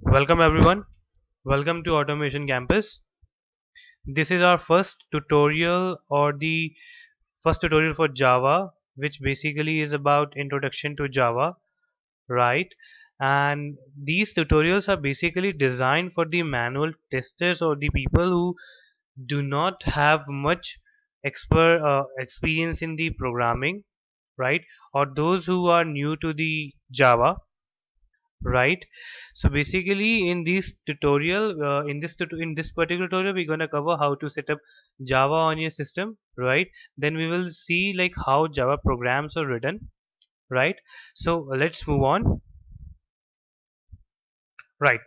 Welcome everyone. Welcome to Automation Campus. This is our first tutorial or the first tutorial for Java, which basically is about introduction to Java, right? And these tutorials are basically designed for the manual testers or the people who do not have much experience in the programming, right? Or those who are new to the Java, right? So basically in this tutorial in this particular tutorial we're going to cover how to set up Java on your system, right? Then we will see like how Java programs are written, right? So let's move on. Right.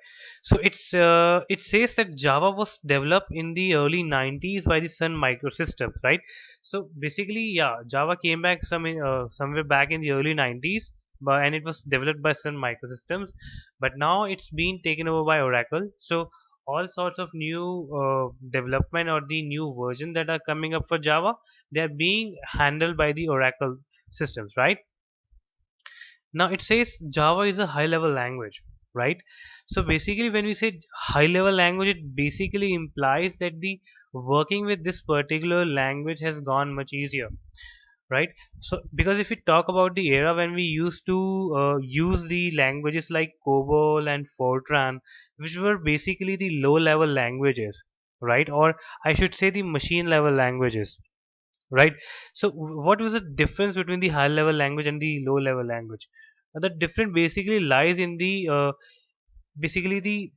So it says that Java was developed in the early 90s by the Sun Microsystems, right? So basically, yeah, Java came back somewhere back in the early 90s, and it was developed by Sun Microsystems, but now it's been taken over by Oracle. So all sorts of new development or the new version that are coming up for Java, they are being handled by the Oracle systems, right? Now it says Java is a high level language, right? So basically when we say high level language, it basically implies that the working with this particular language has gone much easier, right? So because if we talk about the era when we used to use the languages like COBOL and Fortran, which were basically the low level languages, right? Or I should say the machine level languages, right? So what was the difference between the high level language and the low level language? The difference basically lies in the basically the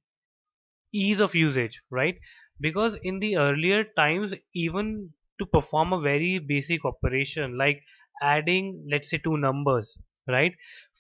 ease of usage, right? Because in the earlier times, even to perform a very basic operation like adding, let's say, two numbers, right?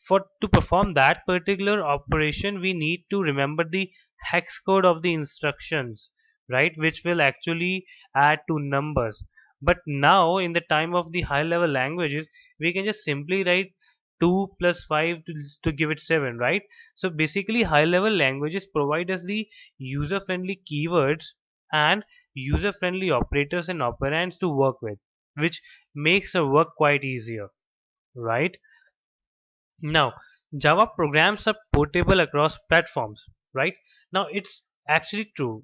For to perform that particular operation, we need to remember the hex code of the instructions, right? Which will actually add two numbers. But now, in the time of the high level languages, we can just simply write 2 plus 5 to give it 7, right? So basically high level languages provide us the user friendly keywords and user friendly operators and operands to work with, which makes the work quite easier, right? Now Java programs are portable across platforms, right? Now it's actually true.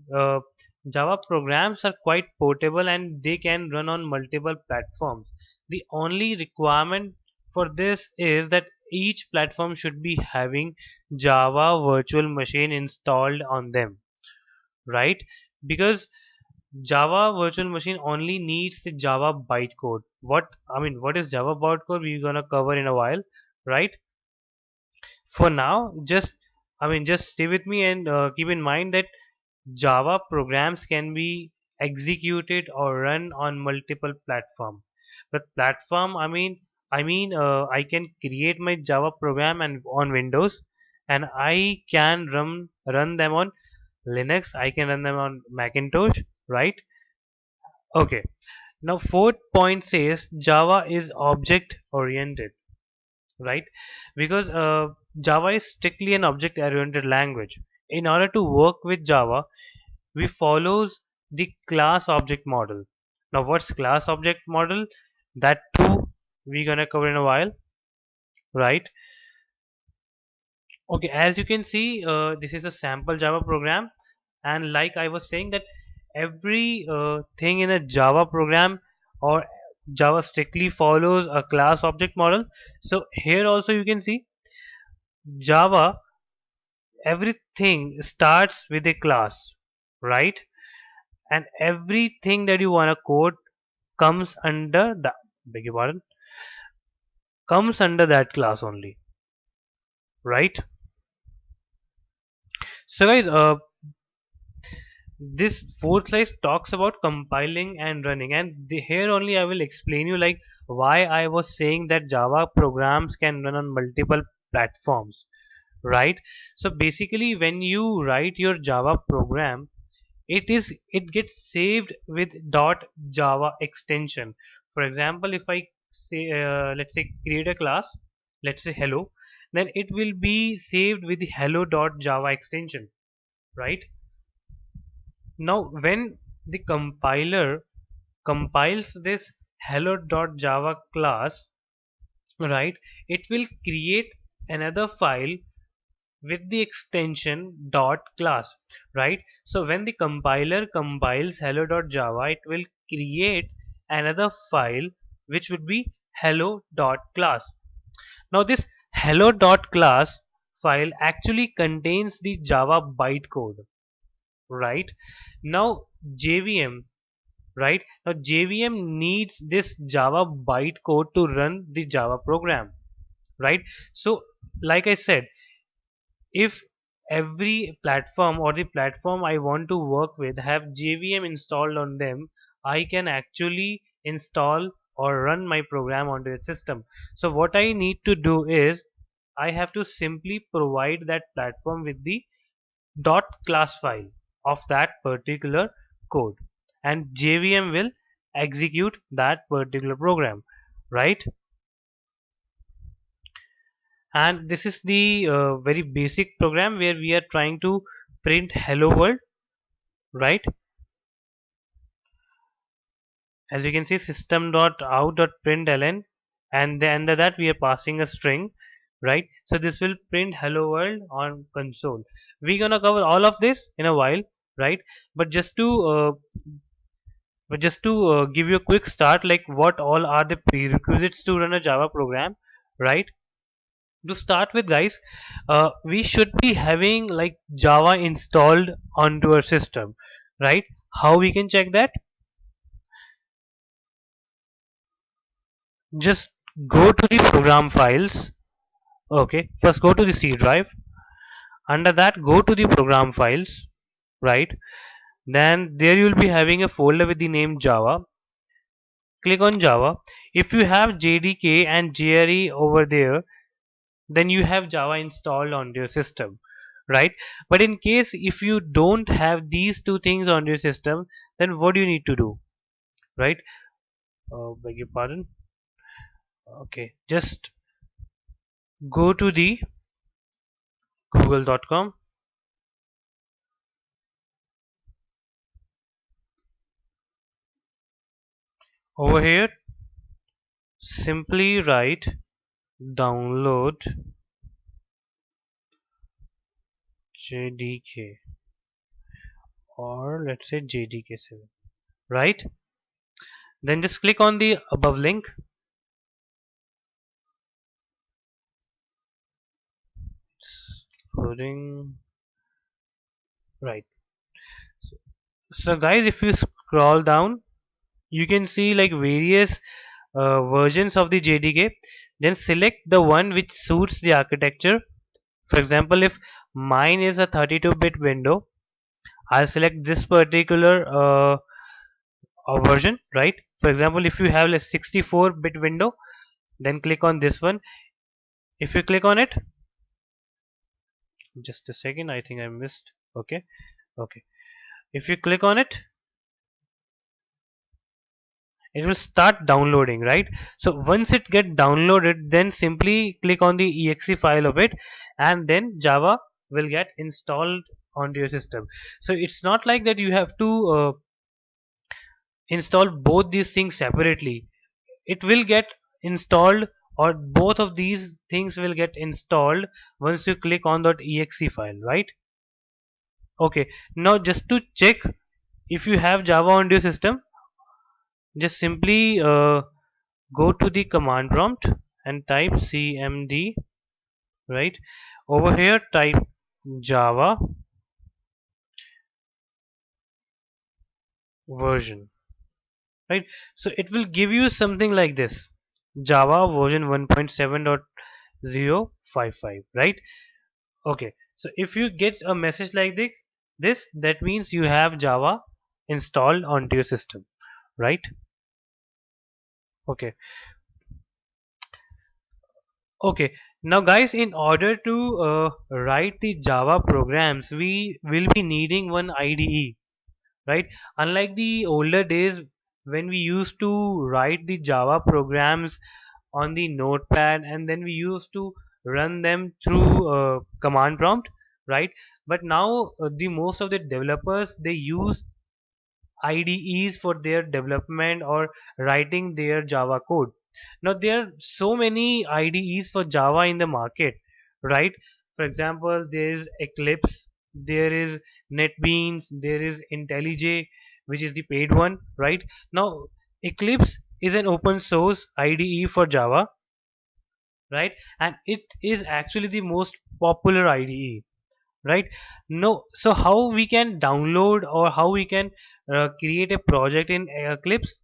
Java programs are quite portable and they can run on multiple platforms. The only requirement for this is that each platform should be having Java virtual machine installed on them, right? Because Java virtual machine only needs the Java bytecode. What is Java bytecode? We're gonna cover in a while, right? For now, just stay with me and keep in mind that Java programs can be executed or run on multiple platform. But platform, I can create my Java program and on Windows, and I can run them on Linux. I can run them on Macintosh, right? Okay. Now, fourth point says Java is object oriented, right? Because Java is strictly an object oriented language. In order to work with Java, we follows the class object model. Now, what's class object model? That too we're gonna cover in a while, right? Okay, as you can see, this is a sample Java program, and like I was saying that every thing in a Java program or Java strictly follows a class object model. So here also you can see Java, everything starts with a class, right? And everything that you want to code comes under the beg your pardon comes under that class only, right? So guys, this fourth slide talks about compiling and running, and here only I will explain you like why I was saying that Java programs can run on multiple platforms, right? So basically when you write your Java program, it gets saved with .java extension. For example, if I say let's say create a class, let's say hello, then it will be saved with the hello.java extension, right? Now when the compiler compiles this hello.java class, right, it will create another file with the extension dot class, right? So when the compiler compiles hello.java, it will create another file which would be hello.class. Now this hello.class file actually contains the Java bytecode, right? Now JVM, right? Now JVM needs this Java bytecode to run the Java program, right? So like I said, if every platform or the platform I want to work with have JVM installed on them, I can actually install or run my program onto its system. So what I need to do is I have to simply provide that platform with the dot class file of that particular code, and JVM will execute that particular program, right? And this is the very basic program where we are trying to print hello world, right? As you can see, system.out.println, and then under that we are passing a string, right? So this will print hello world on console. We're gonna cover all of this in a while, right? but just to uh, but just to give you a quick start, like what all are the prerequisites to run a Java program, right? To start with, guys, we should be having like Java installed onto our system, right? How we can check that? Just go to the program files. Okay, first go to the C drive. Under that, go to the program files, right? Then there you'll be having a folder with the name Java. Click on Java. If you have JDK and JRE over there, then you have Java installed on your system, right? But in case if you don't have these two things on your system, then what do you need to do, right? Beg your pardon. Okay, just go to the google.com. Over here, simply write download JDK, or let's say JDK7, right? Then just click on the above link. It's loading, right? So, so guys, if you scroll down, you can see like various versions of the JDK. Then select the one which suits the architecture. For example, if mine is a 32-bit window, I'll select this particular version, right? For example, if you have a 64-bit window, then click on this one. If you click on it, just a second, I think I missed. Okay, okay. If you click on it, it will start downloading, right? So once it get downloaded, then simply click on the exe file of it, and then Java will get installed onto your system. So it's not like that you have to install both these things separately. It will get installed, or both of these things will get installed once you click on that exe file, right? Okay, now just to check if you have Java on your system, just simply go to the command prompt and type cmd, right? Over here type Java version, right? So it will give you something like this: Java version 1.7.055, right? Okay, so if you get a message like this, that means you have Java installed onto your system, right? Okay, okay. Now, guys, in order to write the Java programs, we will be needing one IDE, right? Unlike the older days when we used to write the Java programs on the notepad and then we used to run them through command prompt, right? But now the most of the developers, they use IDEs for their development or writing their Java code. Now there are so many IDEs for Java in the market, right? For example, there is Eclipse, there is NetBeans, there is IntelliJ, which is the paid one, right? Now, Eclipse is an open source IDE for Java, right? And it is actually the most popular IDE, right? No, so how we can download or how we can create a project in Eclipse,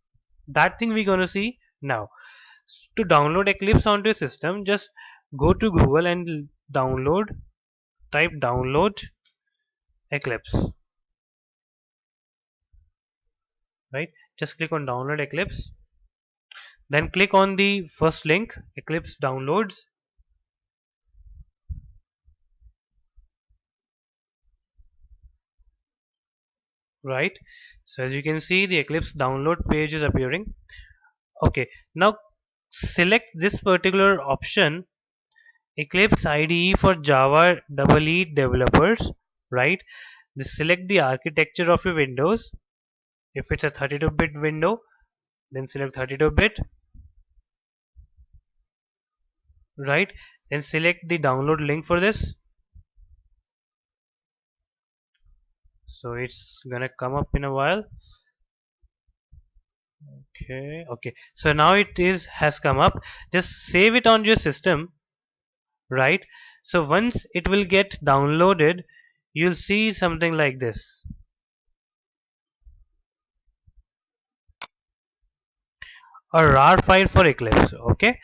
that thing we're gonna see now. To download Eclipse onto your system, just go to Google and type download Eclipse, right? Just click on download Eclipse, then click on the first link, Eclipse downloads, right? So as you can see, the Eclipse download page is appearing. Okay, now select this particular option, Eclipse IDE for Java EE developers, right? Just select the architecture of your Windows. If it's a 32-bit window, then select 32-bit, right? Then select the download link for this. So it's gonna come up in a while. Okay. So now it is has come up. Just save it on your system, right? So once it will get downloaded, you'll see something like this. A RAR file for Eclipse. Okay.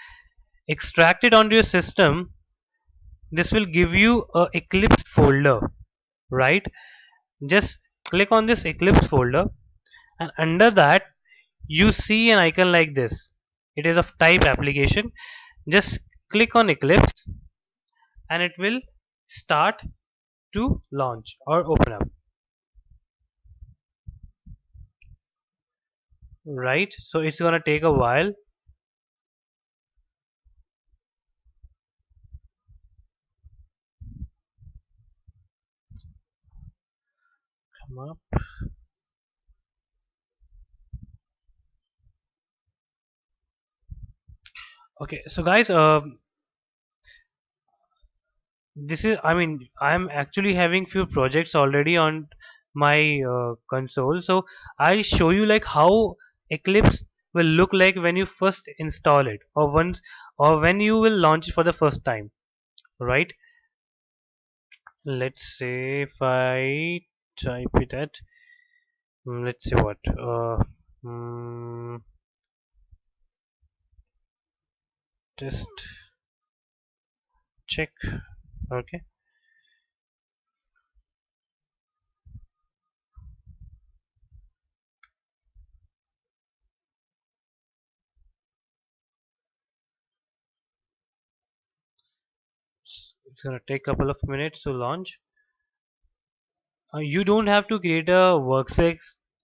Extract it onto your system. This will give you a Eclipse folder, right? Just click on this Eclipse folder, and under that you see an icon like this. It is of type application. Just click on Eclipse and it will start to launch or open up, right? So it's gonna take a while. Come up. Okay, so guys, this is, I mean, I'm actually having few projects already on my console, so I'll show you like how Eclipse will look like when you first install it, or once, or when you will launch it for the first time, right? Let's say if I type it at, let's see what, mm, test check. Okay, it's gonna take a couple of minutes to launch. You don't have to create a workspace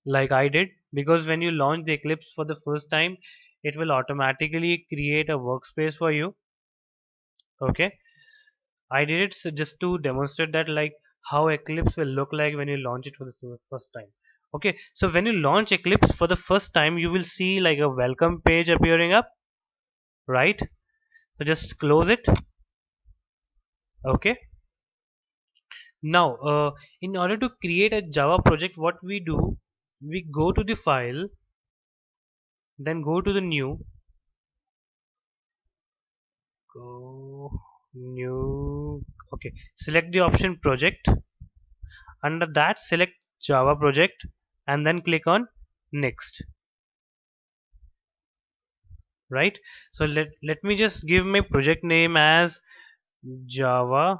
like I did, because when you launch the Eclipse for the first time, it will automatically create a workspace for you. Okay, I did it so just to demonstrate that like how Eclipse will look like when you launch it for the first time. Okay, so when you launch Eclipse for the first time, you will see like a welcome page appearing up, right? So just close it. Okay, now in order to create a Java project, what we do, we go to the file, then go to the go new, okay, select the option project. Under that, select Java project and then click on next, right? So let me just give my project name as Java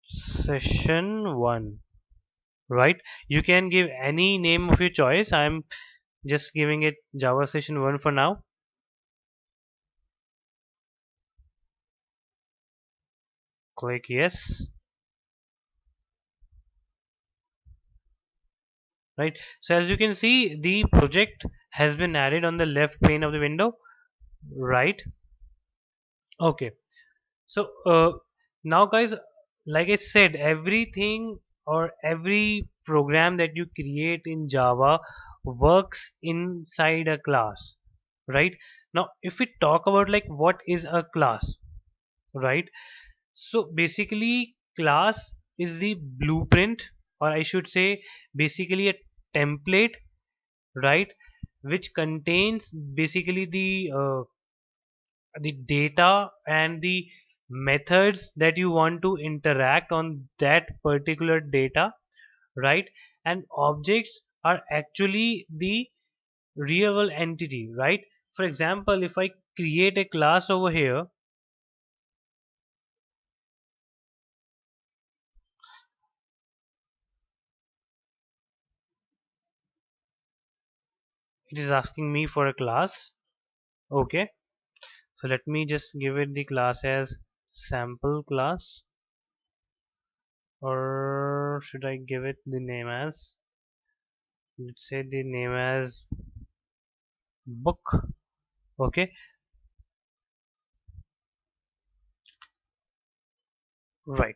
session 1, right? You can give any name of your choice. I'm just giving it Java session 1 for now. Click yes, right? So as you can see, the project has been added on the left pane of the window, right? Okay, so now guys, like I said, everything or every program that you create in Java works inside a class, right? Now if we talk about like what is a class, right? So basically class is the blueprint, or I should say basically a template, right, which contains basically the data and the methods that you want to interact on that particular data, right? And objects are actually the real world entity, right? For example, if I create a class over here, it is asking me for a class. Okay, so let me just give it the class as sample class, or should I give it the name as, let's say the name as book. Okay, right.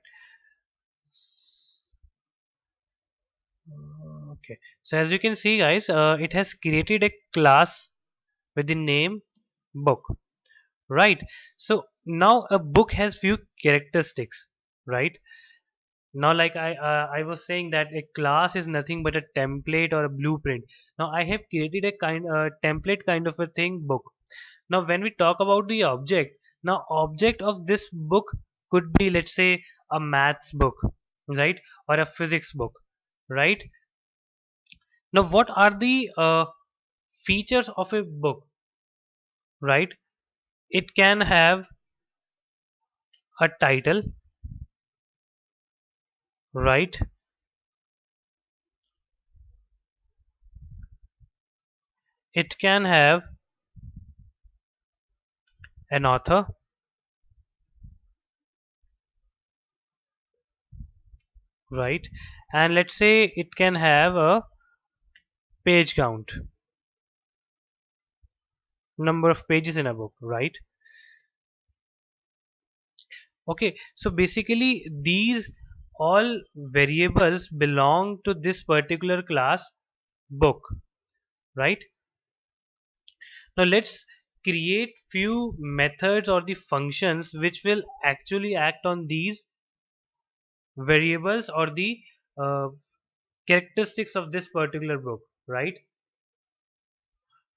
Okay, so as you can see guys, it has created a class with the name book, right? So now a book has few characteristics, right? Now like I was saying that a class is nothing but a template or a blueprint. Now I have created a template kind of a thing, book. Now when we talk about the object, now object of this book could be, let's say, a maths book, right, or a physics book, right? Now what are the features of a book, right? It can have a title, right? It can have an author, right? And let's say it can have a page count, number of pages in a book, right? Okay, so basically these all variables belong to this particular class book, right? Now let's create few methods or the functions which will actually act on these variables or the uh, characteristics of this particular book, right?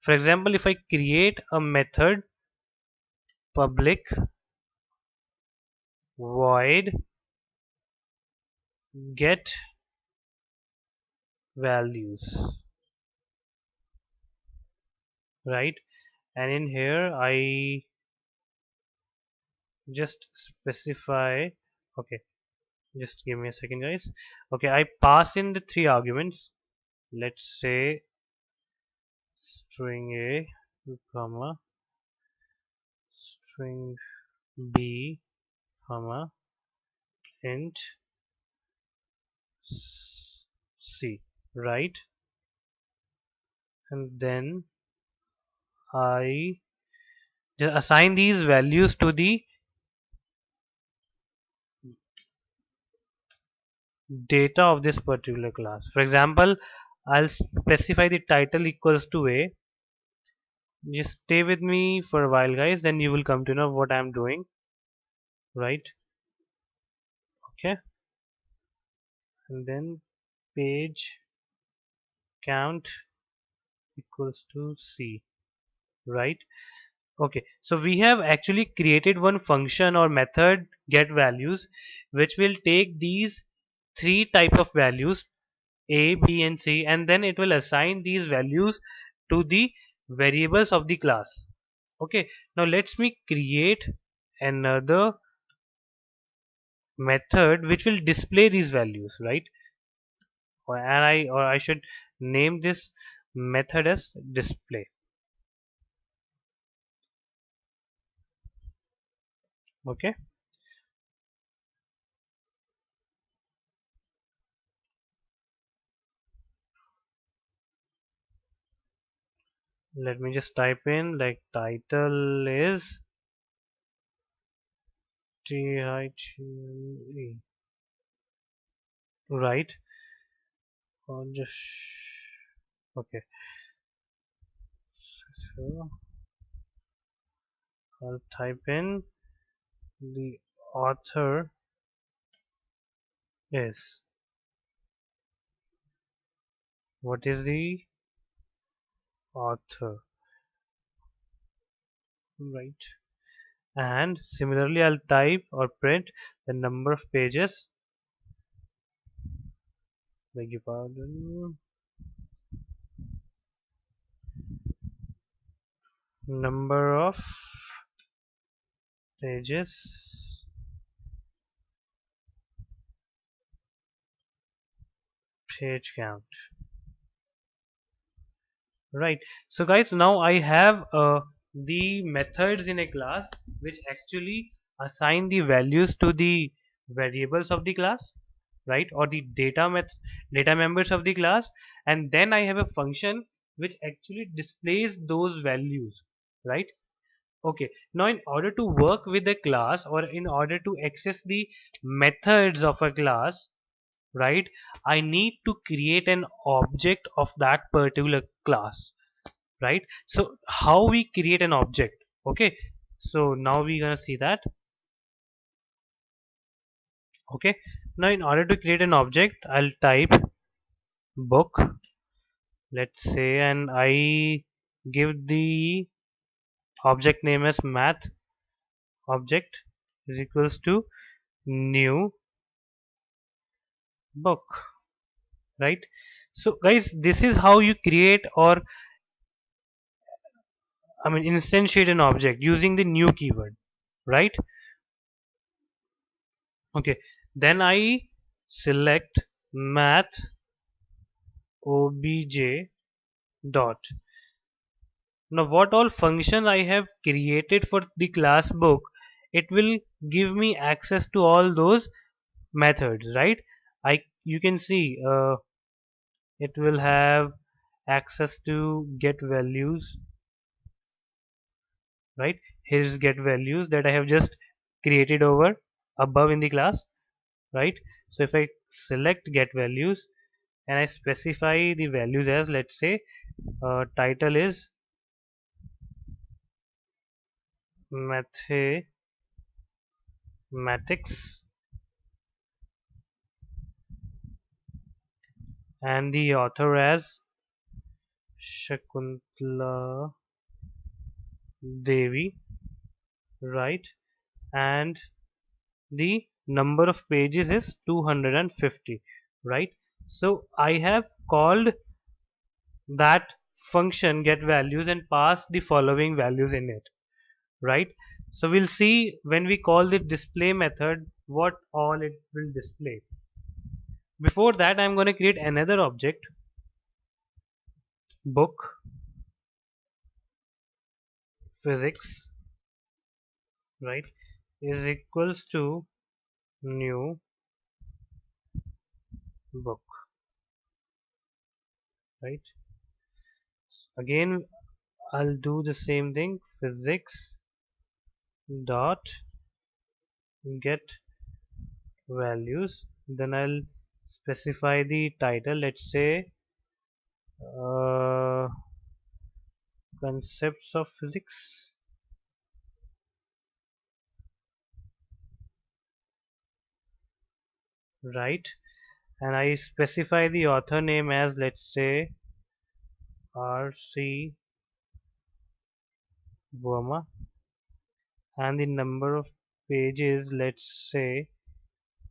For example, if I create a method public void get values, right? And in here I just specify, okay, just give me a second guys. Okay, I pass in the three arguments, let's say string a comma string b comma int c, right? And then I just assign these values to the data of this particular class. For example, I'll specify the title equals to a. Just stay with me for a while guys, then you will come to know what I'm doing, right? Okay, and then page count equals to c, right? Okay, so we have actually created one function or method get values which will take these three type of values a, b and c, and then it will assign these values to the variables of the class. Okay, now let's me create another method which will display these values, right? Or I should name this method as display. Okay, let me just type in like title is TITLE, right? Or just okay, so I'll type in The author is. What is the author? Right. And similarly, I'll type or print the number of pages. Beg your pardon. Number of pages, page count. Right. So guys, now I have the methods in a class which actually assign the values to the variables of the class, right, or the data members of the class, and then I have a function which actually displays those values, right? Okay. Now, in order to work with a class or in order to access the methods of a class, right, I need to create an object of that particular class, right? So how we create an object? Okay, so now we're gonna see that. Okay, now in order to create an object, I'll type book, let's say, and I give the object name as math object is equals to new book, right? So guys, this is how you create, or I mean instantiate an object using the new keyword, right? Okay, then I select math obj dot. Now what all functions I have created for the class book, it will give me access to all those methods, right? I You can see it will have access to get values, right? Here's get values that I have just created over above in the class, right? So if I select get values and I specify the values as, let's say, title is mathematics and the author as Shakuntala Devi, right? And the number of pages is 250, right? So I have called that function get values and pass the following values in it, right? So we'll see when we call the display method what all it will display. Before that, I'm going to create another object, book physics, right, is equals to new book, right? Again, I'll do the same thing, physics dot get values, then I'll specify the title, let's say uh, concepts of physics, right? And I specify the author name as, let's say, RC Verma, and the number of pages, let's say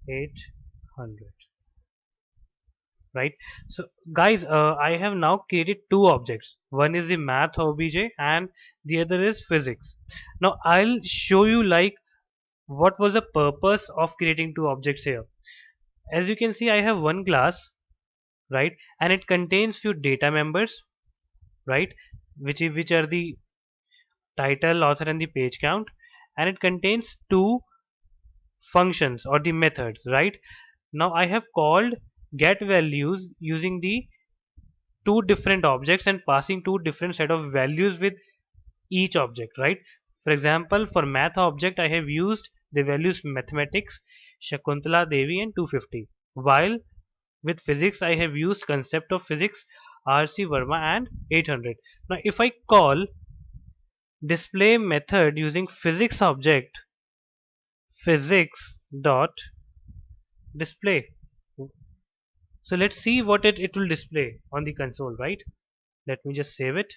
800, right? So guys, I have now created two objects. One is the math obj and the other is physics. Now I'll show you like what was the purpose of creating two objects here. As you can see, I have one class, right, and it contains few data members, right, which are the title, author, and the page count, and it contains two functions or the methods, right? Now I have called get values using the two different objects and passing two different set of values with each object, right? For example, for math object I have used the values mathematics, Shakuntala Devi, and 250, while with physics I have used concept of physics, RC Verma, and 800. Now if I call display method using physics object, physics dot display. So let's see what it will display on the console, right? Let me just save it,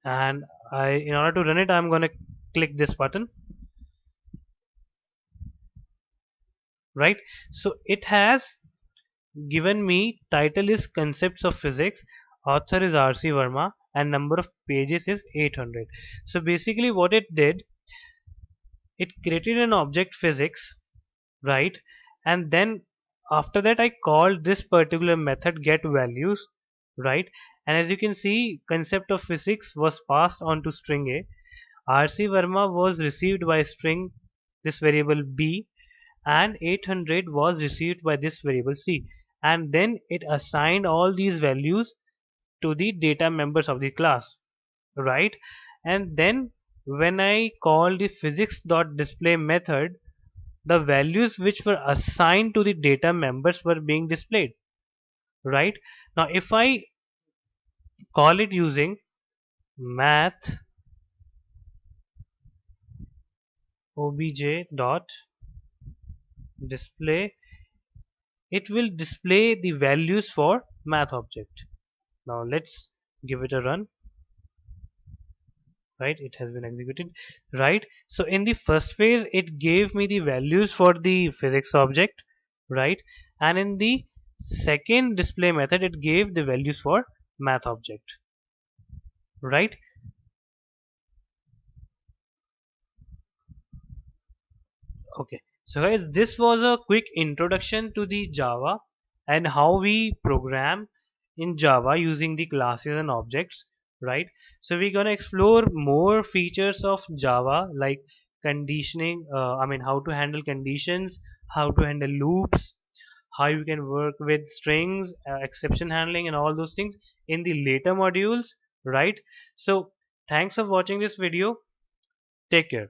and in order to run it, I'm gonna click this button, right? So it has given me title is concepts of physics, author is RC Verma, and number of pages is 800. So basically what it did, it created an object physics, right? And then after that I called this particular method get values, right? And as you can see, concept of physics was passed on to string A, RC Verma was received by string this variable B, and 800 was received by this variable C, and then it assigned all these values to the data members of the class, right? And then when I call the physics.display method, the values which were assigned to the data members were being displayed, right? Now if I call it using math obj dot display, it will display the values for math object. Now let's give it a run, right? It has been executed, right? So in the first phase it gave me the values for the physics object, right? And in the second display method it gave the values for math object, right? Okay, so guys, this was a quick introduction to the Java and how we program in Java using the classes and objects, right? So we're gonna explore more features of Java like conditioning, how to handle conditions, how to handle loops, how you can work with strings, exception handling, and all those things in the later modules, right? So thanks for watching this video. Take care.